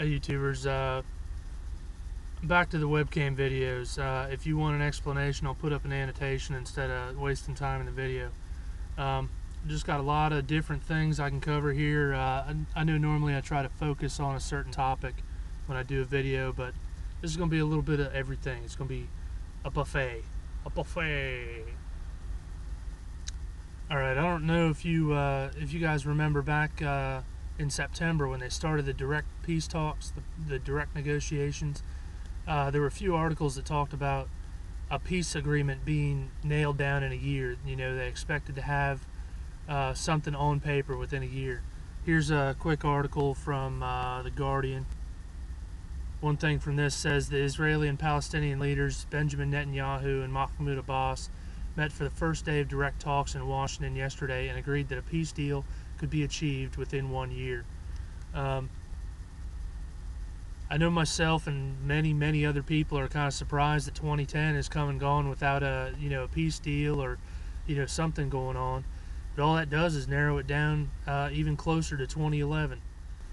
Hey YouTubers, back to the webcam videos. If you want an explanation, I'll put up an annotation instead of wasting time in the video. Just got a lot of different things I can cover here. I know normally I try to focus on a certain topic when I do a video, but this is going to be a little bit of everything. It's going to be a buffet. A buffet. Alright, I don't know if you guys remember back in September when they started the direct peace talks, the direct negotiations. There were a few articles that talked about a peace agreement being nailed down in a year. You know, they expected to have something on paper within a year. Here's a quick article from The Guardian. One thing from this says the Israeli and Palestinian leaders Benjamin Netanyahu and Mahmoud Abbas met for the first day of direct talks in Washington yesterday and agreed that a peace deal could be achieved within 1 year. I know myself and many other people are kind of surprised that 2010 has come and gone without a peace deal or something going on. But all that does is narrow it down even closer to 2011.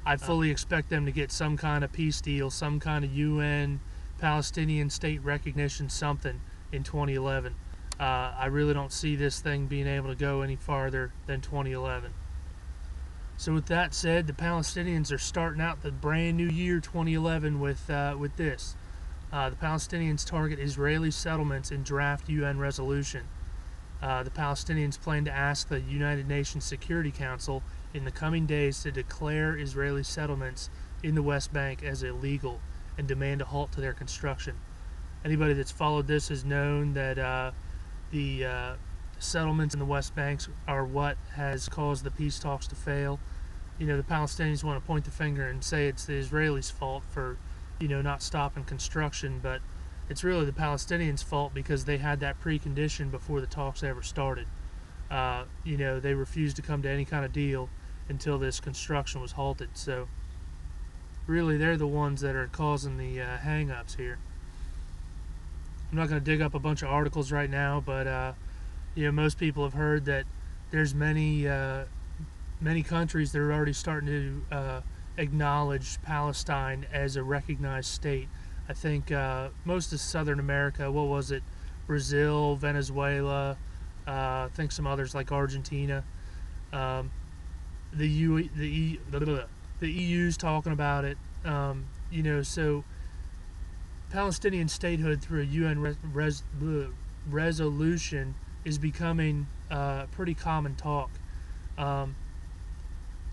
I fully expect them to get some kind of peace deal, some kind of UN, Palestinian state recognition, something in 2011. I really don't see this thing being able to go any farther than 2011. So with that said, the Palestinians are starting out the brand new year 2011 with this. The Palestinians target Israeli settlements in draft UN resolution. The Palestinians plan to ask the United Nations Security Council in the coming days to declare Israeli settlements in the West Bank as illegal and demand a halt to their construction. Anybody that's followed this has known that the settlements in the West Banks are what has caused the peace talks to fail. The Palestinians want to point the finger and say it's the Israelis' fault for, not stopping construction, but it's really the Palestinians' fault because they had that precondition before the talks ever started. They refused to come to any kind of deal until this construction was halted. So really, they're the ones that are causing the hang-ups here. I'm not going to dig up a bunch of articles right now, but most people have heard that there's many countries that are already starting to acknowledge Palestine as a recognized state. I think most of Southern America, what was it? Brazil, Venezuela, I think some others like Argentina. The EU's talking about it. So Palestinian statehood through a UN resolution is becoming pretty common talk. I'm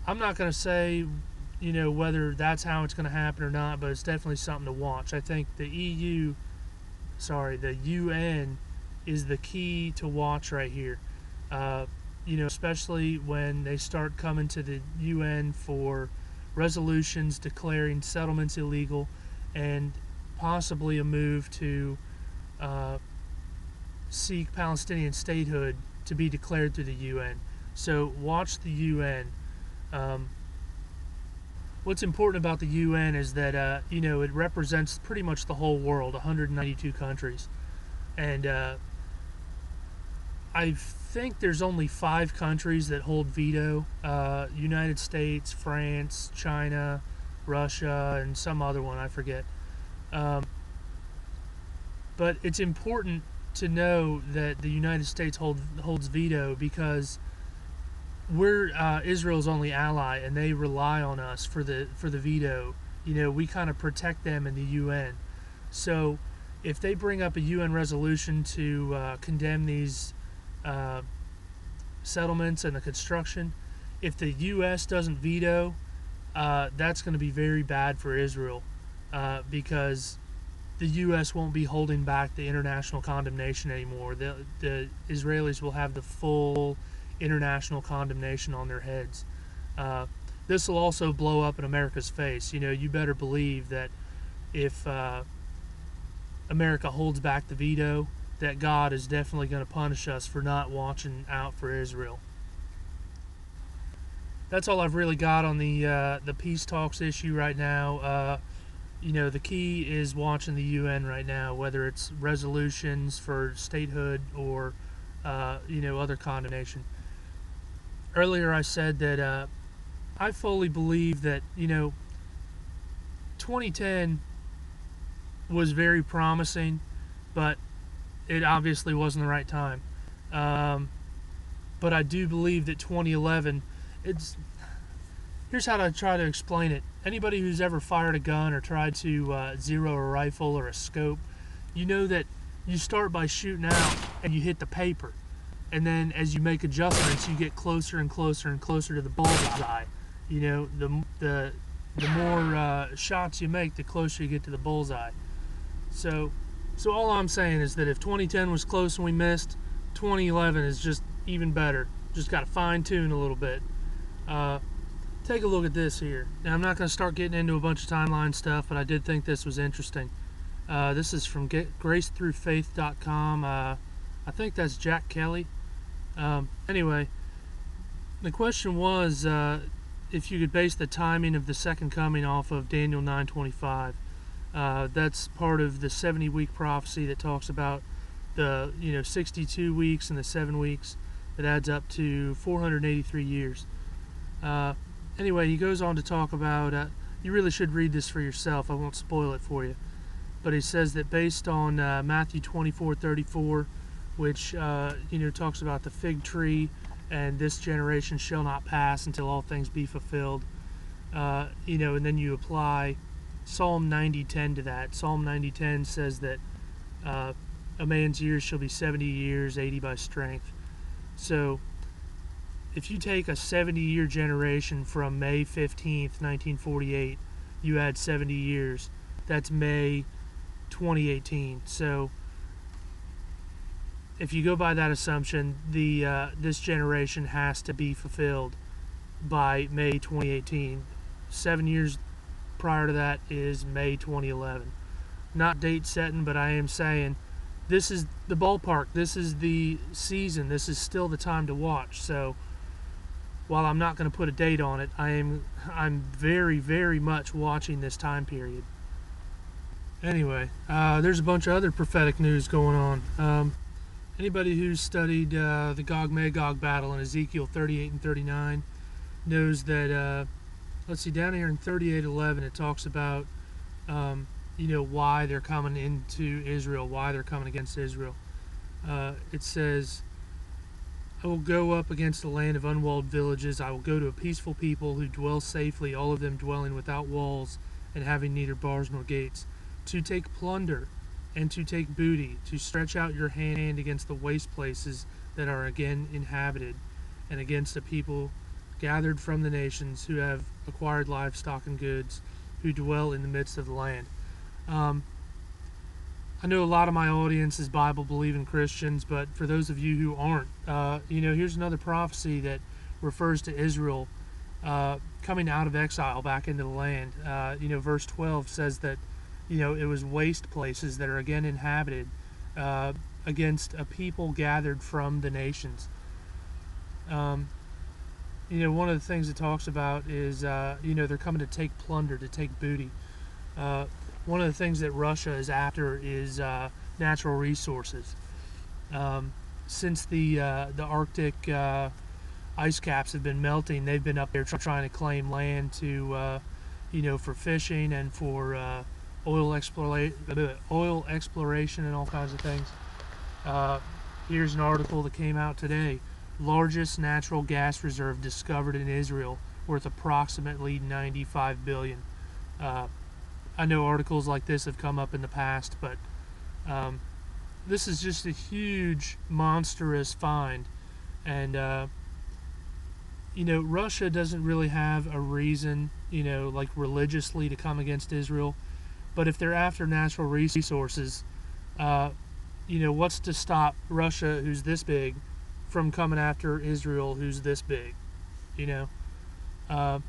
not going to say, whether that's how it's going to happen or not, but it's definitely something to watch. I think the UN is the key to watch right here. Especially when they start coming to the UN for resolutions declaring settlements illegal and possibly a move to seek Palestinian statehood to be declared through the UN. So watch the UN. What's important about the UN is that it represents pretty much the whole world, 192 countries, and I think there's only 5 countries that hold veto: United States, France, China, Russia, and some other one I forget. But it's important to know that the United States holds veto because we're Israel's only ally, and they rely on us for the veto. We kind of protect them in the UN. So if they bring up a UN resolution to condemn these settlements and the construction, if the U.S. doesn't veto, that's going to be very bad for Israel because the U.S. won't be holding back the international condemnation anymore. The Israelis will have the full international condemnation on their heads. This will also blow up in America's face. You better believe that if America holds back the veto, that God is definitely going to punish us for not watching out for Israel. That's all I've really got on the peace talks issue right now. The key is watching the UN right now, whether it's resolutions for statehood or other condemnation. Earlier I said that I fully believe that 2010 was very promising, but it obviously wasn't the right time. But I do believe that 2011, here's how I try to explain it. Anybody who's ever fired a gun or tried to zero a rifle or a scope, you know that you start by shooting out and you hit the paper. And then as you make adjustments, you get closer and closer and closer to the bullseye. You know, the more shots you make, the closer you get to the bullseye. So all I'm saying is that if 2010 was close and we missed, 2011 is just even better. Just got to fine tune a little bit. Take a look at this here. Now, I'm not going to start getting into a bunch of timeline stuff, but I did think this was interesting. This is from gracethroughfaith.com. I think that's Jack Kelly. Anyway, the question was if you could base the timing of the second coming off of Daniel 9:25. That's part of the 70-week prophecy that talks about the 62 weeks and the 7 weeks that adds up to 483 years. Anyway, he goes on to talk about, you really should read this for yourself, I won't spoil it for you, but he says that based on Matthew 24:34, which talks about the fig tree and this generation shall not pass until all things be fulfilled, and then you apply Psalm 90:10 to that. Psalm 90:10 says that a man's years shall be 70 years, 80 by strength. So if you take a 70-year generation from May 15th, 1948, you add 70 years. That's May 2018. So if you go by that assumption, this generation has to be fulfilled by May 2018. 7 years prior to that is May 2011. Not date setting, but I am saying this is the ballpark. This is the season. This is still the time to watch. So while I'm not going to put a date on it, I'm very, very much watching this time period. Anyway, there's a bunch of other prophetic news going on. Anybody who's studied the Gog-Magog battle in Ezekiel 38 and 39 knows that, let's see, down here in 38:11 it talks about, why they're coming into Israel, why they're coming against Israel. It says, I will go up against the land of unwalled villages. I will go to a peaceful people who dwell safely, all of them dwelling without walls and having neither bars nor gates, to take plunder and to take booty, to stretch out your hand against the waste places that are again inhabited, and against a people gathered from the nations who have acquired livestock and goods, who dwell in the midst of the land. I know a lot of my audience is Bible-believing Christians, but for those of you who aren't, here's another prophecy that refers to Israel coming out of exile back into the land. Verse 12 says that, it was waste places that are again inhabited against a people gathered from the nations. One of the things it talks about is, they're coming to take plunder, to take booty. One of the things that Russia is after is natural resources. Since the Arctic ice caps have been melting, they've been up there trying to claim land to, for fishing and for oil exploration and all kinds of things. Here's an article that came out today. Largest natural gas reserve discovered in Israel, worth approximately $95 billion. I know articles like this have come up in the past, but this is just a huge, monstrous find. And, Russia doesn't really have a reason, like religiously to come against Israel. But if they're after natural resources, what's to stop Russia, who's this big, from coming after Israel, who's this big? So I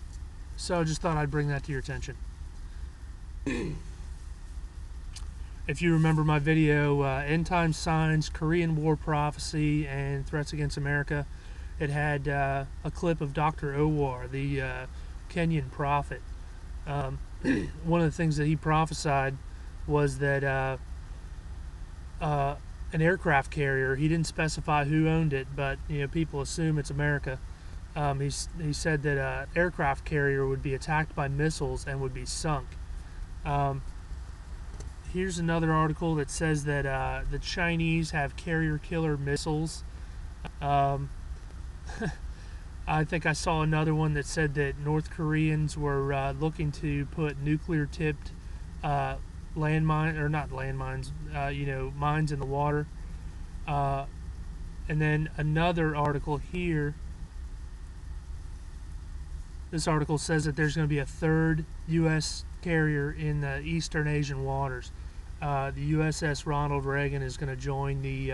just thought I'd bring that to your attention. If you remember my video, End Time Signs, Korean War Prophecy, and Threats Against America, it had a clip of Dr. Owar, the Kenyan prophet. One of the things that he prophesied was that an aircraft carrier, he didn't specify who owned it, but people assume it's America. He said that an aircraft carrier would be attacked by missiles and would be sunk. Here's another article that says that the Chinese have carrier killer missiles. Um, I think I saw another one that said that North Koreans were looking to put nuclear-tipped landmine, or not landmines, mines in the water. And then another article here. This article says that there's going to be a third U.S. carrier in the Eastern Asian waters. The USS Ronald Reagan is going to join the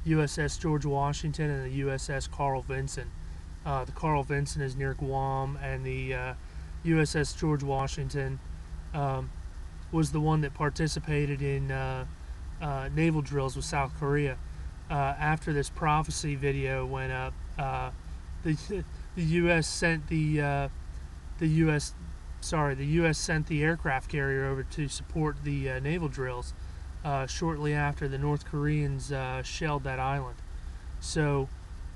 USS George Washington and the USS Carl Vinson. The Carl Vinson is near Guam, and the USS George Washington was the one that participated in naval drills with South Korea. After this prophecy video went up, the U.S. sent the U.S. sent the aircraft carrier over to support the naval drills shortly after the North Koreans shelled that island. So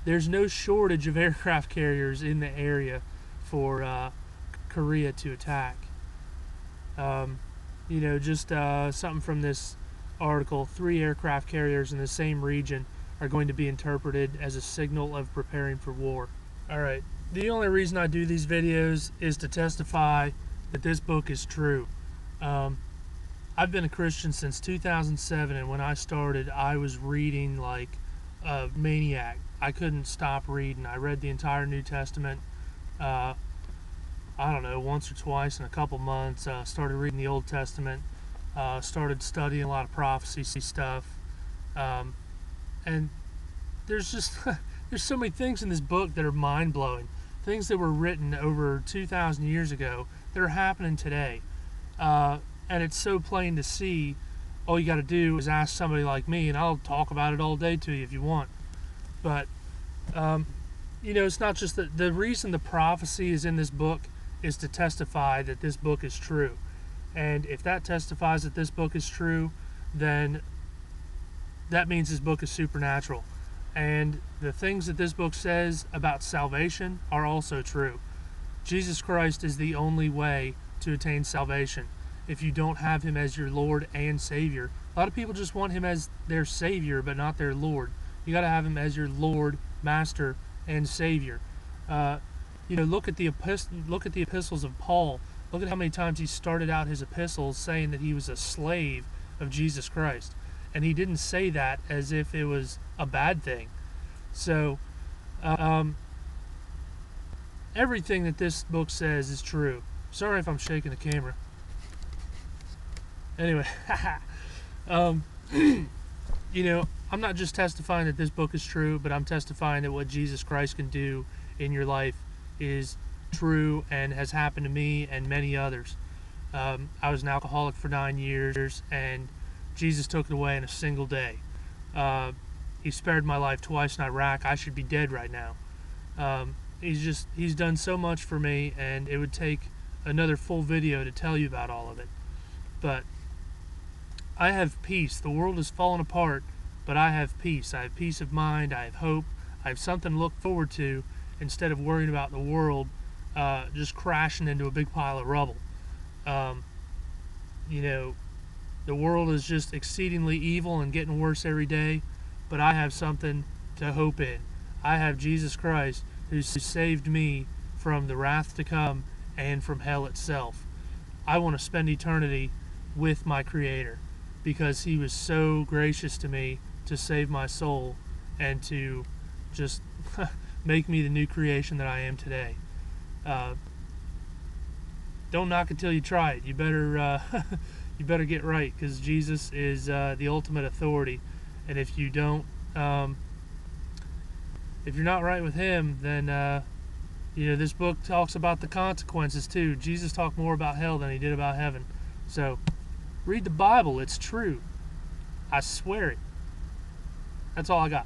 there's no shortage of aircraft carriers in the area for Korea to attack. Just something from this article: 3 aircraft carriers in the same region are going to be interpreted as a signal of preparing for war. Alright, the only reason I do these videos is to testify that this book is true. I've been a Christian since 2007, and when I started, I was reading like a maniac. I couldn't stop reading. I read the entire New Testament, I don't know, once or twice in a couple months. Started reading the Old Testament, started studying a lot of prophecy stuff, and there's just there's so many things in this book that are mind-blowing. Things that were written over 2,000 years ago that are happening today. And it's so plain to see. All you got to do is ask somebody like me, and I'll talk about it all day to you if you want. But, it's not just the reason the prophecy is in this book is to testify that this book is true. And if that testifies that this book is true, then that means this book is supernatural. And the things that this book says about salvation are also true. Jesus Christ is the only way to attain salvation. If you don't have him as your Lord and Savior, a lot of people just want him as their Savior but not their Lord. You got to have him as your Lord, Master, and Savior. Look at the epistles of Paul. Look at how many times he started out his epistles saying that he was a slave of Jesus Christ. And he didn't say that as if it was a bad thing. So, everything that this book says is true. Sorry if I'm shaking the camera. Anyway, I'm not just testifying that this book is true, but I'm testifying that what Jesus Christ can do in your life is true and has happened to me and many others. I was an alcoholic for 9 years, and Jesus took it away in a single day. He spared my life twice in Iraq. I should be dead right now. He's done so much for me, and it would take another full video to tell you about all of it. But I have peace. The world is falling apart, but I have peace. I have peace of mind. I have hope. I have something to look forward to instead of worrying about the world just crashing into a big pile of rubble. The world is just exceedingly evil and getting worse every day, but I have something to hope in. I have Jesus Christ, who saved me from the wrath to come and from hell itself. I want to spend eternity with my Creator because he was so gracious to me to save my soul and to just make me the new creation that I am today. Don't knock it till you try it. You better you better get right, because Jesus is the ultimate authority, and if you don't, if you're not right with him, then this book talks about the consequences too. Jesus talked more about hell than he did about heaven. So read the Bible. It's true. I swear it. That's all I got.